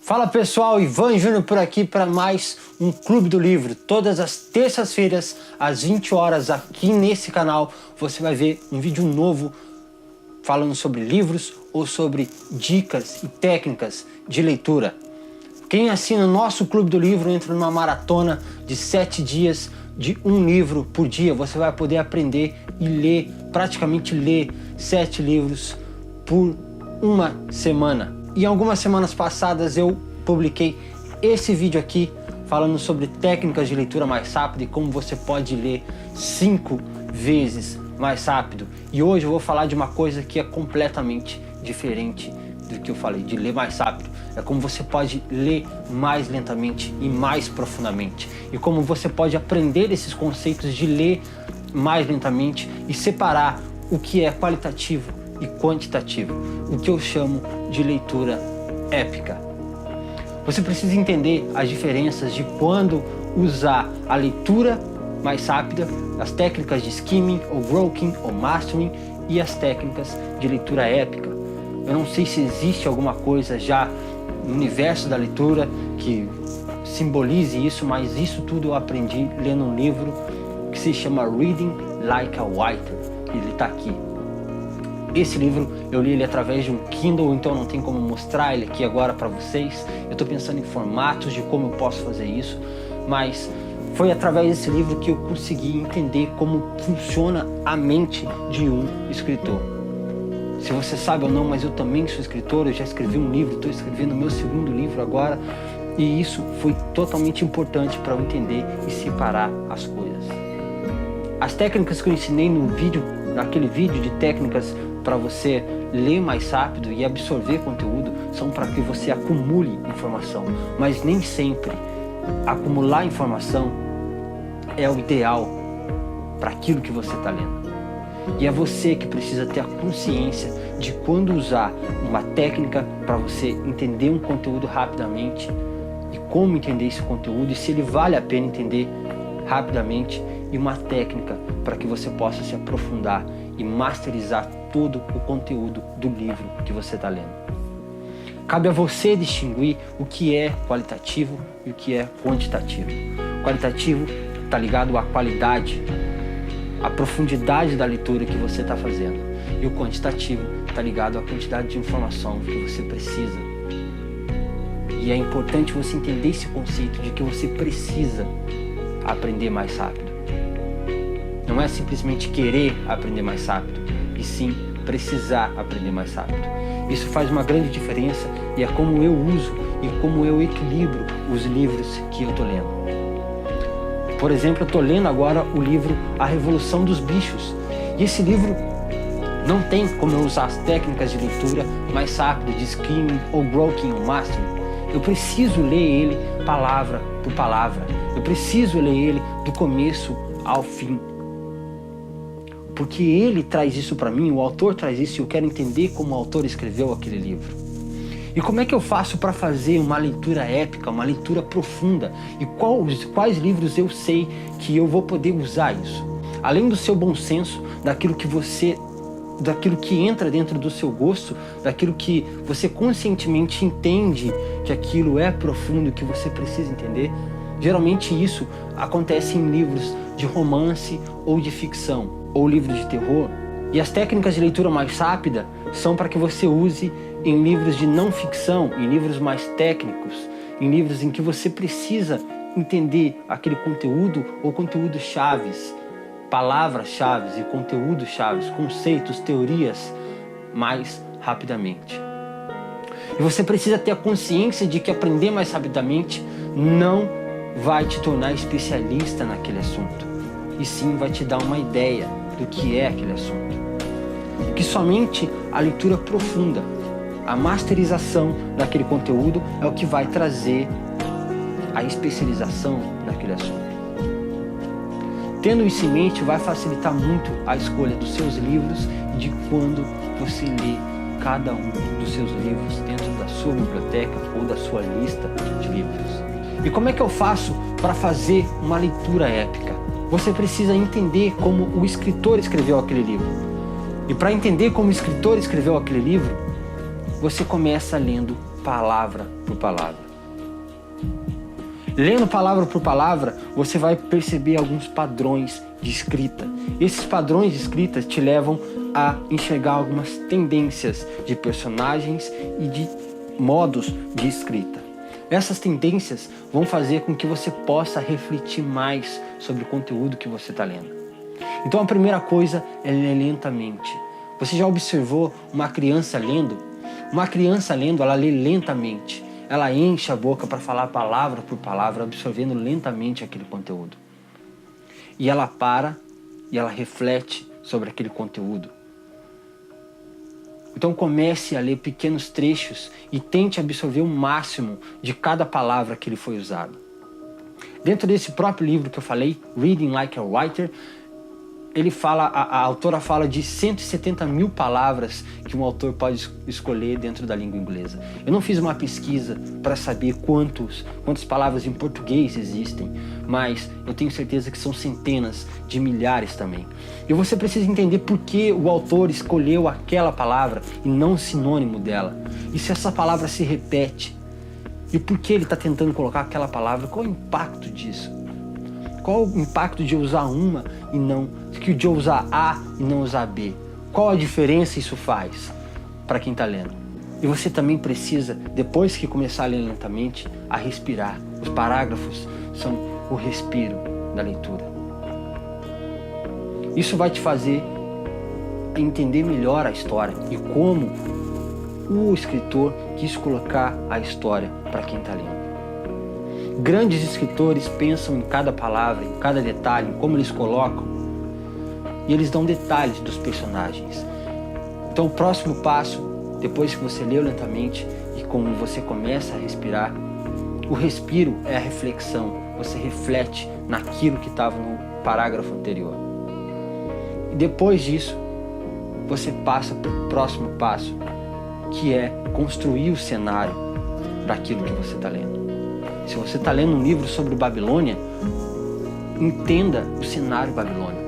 Fala pessoal, Ivan Júnior por aqui para mais um Clube do Livro. Todas as terças-feiras, às 20 horas, aqui nesse canal, você vai ver um vídeo novo falando sobre livros ou sobre dicas e técnicas de leitura. Quem assina o nosso Clube do Livro entra numa maratona de 7 dias de um livro por dia. Você vai poder aprender e ler, praticamente ler 7 livros por uma semana. E algumas semanas passadas eu publiquei esse vídeo aqui falando sobre técnicas de leitura mais rápida e como você pode ler 5 vezes mais rápido. E hoje eu vou falar de uma coisa que é completamente diferente do que eu falei, de ler mais rápido. É como você pode ler mais lentamente e mais profundamente. E como você pode aprender esses conceitos de ler mais lentamente e separar o que é qualitativo e quantitativo, o que eu chamo de leitura épica. Você precisa entender as diferenças de quando usar a leitura mais rápida, as técnicas de skimming, ou broking, ou mastering, e as técnicas de leitura épica. Eu não sei se existe alguma coisa já no universo da leitura que simbolize isso, mas isso tudo eu aprendi lendo um livro que se chama Reading Like a Writer. Ele está aqui. Esse livro eu li ele através de um Kindle, então não tem como mostrar ele aqui agora para vocês. Eu estou pensando em formatos de como eu posso fazer isso, mas foi através desse livro que eu consegui entender como funciona a mente de um escritor. Se você sabe ou não, mas eu também sou escritor, eu já escrevi um livro, estou escrevendo o meu segundo livro agora, e isso foi totalmente importante para eu entender e separar as coisas. As técnicas que eu ensinei naquele vídeo de técnicas para você ler mais rápido e absorver conteúdo são para que você acumule informação, mas nem sempre acumular informação é o ideal para aquilo que você está lendo. E é você que precisa ter a consciência de quando usar uma técnica para você entender um conteúdo rapidamente e como entender esse conteúdo e se ele vale a pena entender rapidamente, e uma técnica para que você possa se aprofundar e masterizar todo o conteúdo do livro que você está lendo. Cabe a você distinguir o que é qualitativo e o que é quantitativo. Qualitativo está ligado à qualidade, à profundidade da leitura que você está fazendo. E o quantitativo está ligado à quantidade de informação que você precisa. E é importante você entender esse conceito de que você precisa aprender mais rápido. Não é simplesmente querer aprender mais rápido, e sim precisar aprender mais rápido. Isso faz uma grande diferença e é como eu uso e como eu equilibro os livros que eu estou lendo. Por exemplo, eu estou lendo agora o livro A Revolução dos Bichos. E esse livro não tem como eu usar as técnicas de leitura mais rápido, de skimming, ou broking, ou mastering. Eu preciso ler ele palavra por palavra. Eu preciso ler ele do começo ao fim. Porque ele traz isso para mim, o autor traz isso, e eu quero entender como o autor escreveu aquele livro. E como é que eu faço para fazer uma leitura épica, uma leitura profunda? E quais livros eu sei que eu vou poder usar isso? Além do seu bom senso, daquilo que entra dentro do seu gosto, daquilo que você conscientemente entende que aquilo é profundo, que você precisa entender. Geralmente isso acontece em livros de romance ou de ficção, ou livros de terror. E as técnicas de leitura mais rápida são para que você use em livros de não ficção, em livros mais técnicos, em livros em que você precisa entender aquele conteúdo ou conteúdos chaves, palavras-chave e conteúdos chaves, conceitos, teorias mais rapidamente. E você precisa ter a consciência de que aprender mais rapidamente não vai te tornar especialista naquele assunto, e sim vai te dar uma ideia do que é aquele assunto. Que somente a leitura profunda, a masterização daquele conteúdo é o que vai trazer a especialização naquele assunto. Tendo isso em mente, vai facilitar muito a escolha dos seus livros e de quando você lê cada um dos seus livros dentro da sua biblioteca ou da sua lista de livros. E como é que eu faço para fazer uma leitura épica? Você precisa entender como o escritor escreveu aquele livro. E para entender como o escritor escreveu aquele livro, você começa lendo palavra por palavra. Lendo palavra por palavra, você vai perceber alguns padrões de escrita. Esses padrões de escrita te levam a enxergar algumas tendências de personagens e de modos de escrita. Essas tendências vão fazer com que você possa refletir mais sobre o conteúdo que você está lendo. Então a primeira coisa é ler lentamente. Você já observou uma criança lendo? Uma criança lendo, ela lê lentamente. Ela enche a boca para falar palavra por palavra, absorvendo lentamente aquele conteúdo. E ela para e ela reflete sobre aquele conteúdo. Então comece a ler pequenos trechos e tente absorver o máximo de cada palavra que ele foi usado. Dentro desse próprio livro que eu falei, Reading Like a Writer, a autora fala de 170 mil palavras que um autor pode escolher dentro da língua inglesa. Eu não fiz uma pesquisa para saber quantas palavras em português existem, mas eu tenho certeza que são centenas de milhares também. E você precisa entender por que o autor escolheu aquela palavra e não o sinônimo dela. E se essa palavra se repete, e por que ele está tentando colocar aquela palavra, qual é o impacto disso? Qual o impacto de eu usar uma e não, de eu usar A e não usar B? Qual a diferença isso faz para quem está lendo? E você também precisa, depois que começar a ler lentamente, a respirar. Os parágrafos são o respiro da leitura. Isso vai te fazer entender melhor a história e como o escritor quis colocar a história para quem está lendo. Grandes escritores pensam em cada palavra, em cada detalhe, em como eles colocam, e eles dão detalhes dos personagens. Então o próximo passo, depois que você leu lentamente e como você começa a respirar, o respiro é a reflexão, você reflete naquilo que estava no parágrafo anterior. E depois disso, você passa para o próximo passo, que é construir o cenário daquilo que você está lendo. Se você está lendo um livro sobre Babilônia, entenda o cenário babilônico.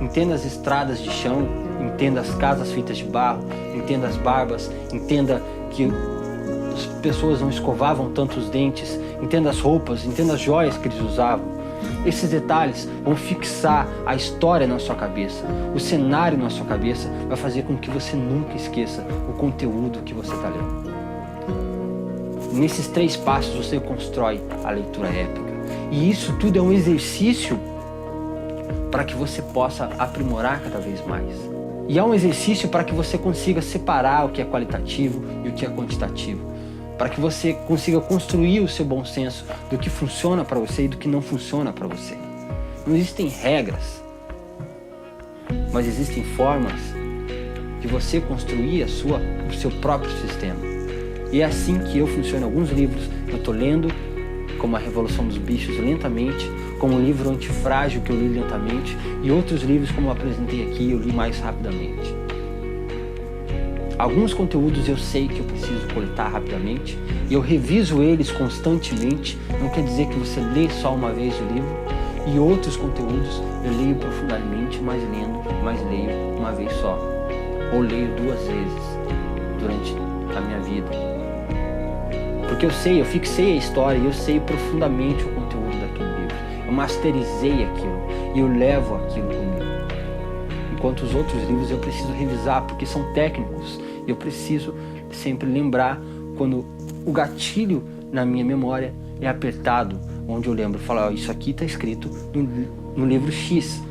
Entenda as estradas de chão, entenda as casas feitas de barro, entenda as barbas, entenda que as pessoas não escovavam tanto os dentes, entenda as roupas, entenda as joias que eles usavam. Esses detalhes vão fixar a história na sua cabeça. O cenário na sua cabeça vai fazer com que você nunca esqueça o conteúdo que você está lendo. Nesses 3 passos você constrói a leitura épica. E isso tudo é um exercício para que você possa aprimorar cada vez mais. E é um exercício para que você consiga separar o que é qualitativo e o que é quantitativo. Para que você consiga construir o seu bom senso do que funciona para você e do que não funciona para você. Não existem regras, mas existem formas de você construir o seu próprio sistema. E é assim que eu funciono. Alguns livros eu estou lendo, como A Revolução dos Bichos, lentamente, como um livro Antifrágil, que eu li lentamente, e outros livros, como eu apresentei aqui, eu li mais rapidamente. Alguns conteúdos eu sei que eu preciso coletar rapidamente, e eu reviso eles constantemente. Não quer dizer que você lê só uma vez o livro, e outros conteúdos eu leio profundamente, mas leio uma vez só, ou leio 2 vezes durante a minha vida. Porque eu fixei a história e eu sei profundamente o conteúdo daquele livro. Eu masterizei aquilo e eu levo aquilo comigo. Enquanto os outros livros eu preciso revisar porque são técnicos. E eu preciso sempre lembrar quando o gatilho na minha memória é apertado, onde eu lembro, falo, isso aqui está escrito no livro X.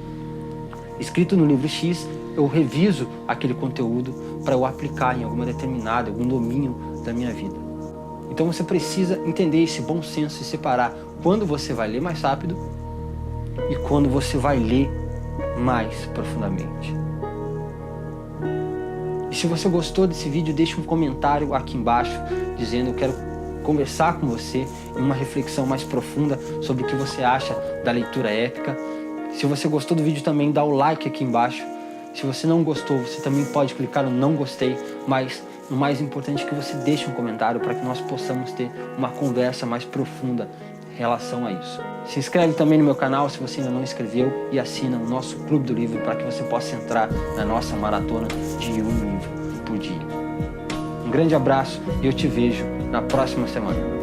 Escrito no livro X, eu reviso aquele conteúdo para eu aplicar em algum domínio da minha vida. Então você precisa entender esse bom senso e separar quando você vai ler mais rápido e quando você vai ler mais profundamente. E se você gostou desse vídeo, deixe um comentário aqui embaixo dizendo: eu quero conversar com você em uma reflexão mais profunda sobre o que você acha da leitura épica. Se você gostou do vídeo, também dá o like aqui embaixo. Se você não gostou, você também pode clicar no não gostei, mas o mais importante é que você deixe um comentário para que nós possamos ter uma conversa mais profunda em relação a isso. Se inscreve também no meu canal se você ainda não inscreveu e assina o nosso Clube do Livro para que você possa entrar na nossa maratona de um livro por dia. Um grande abraço e eu te vejo na próxima semana.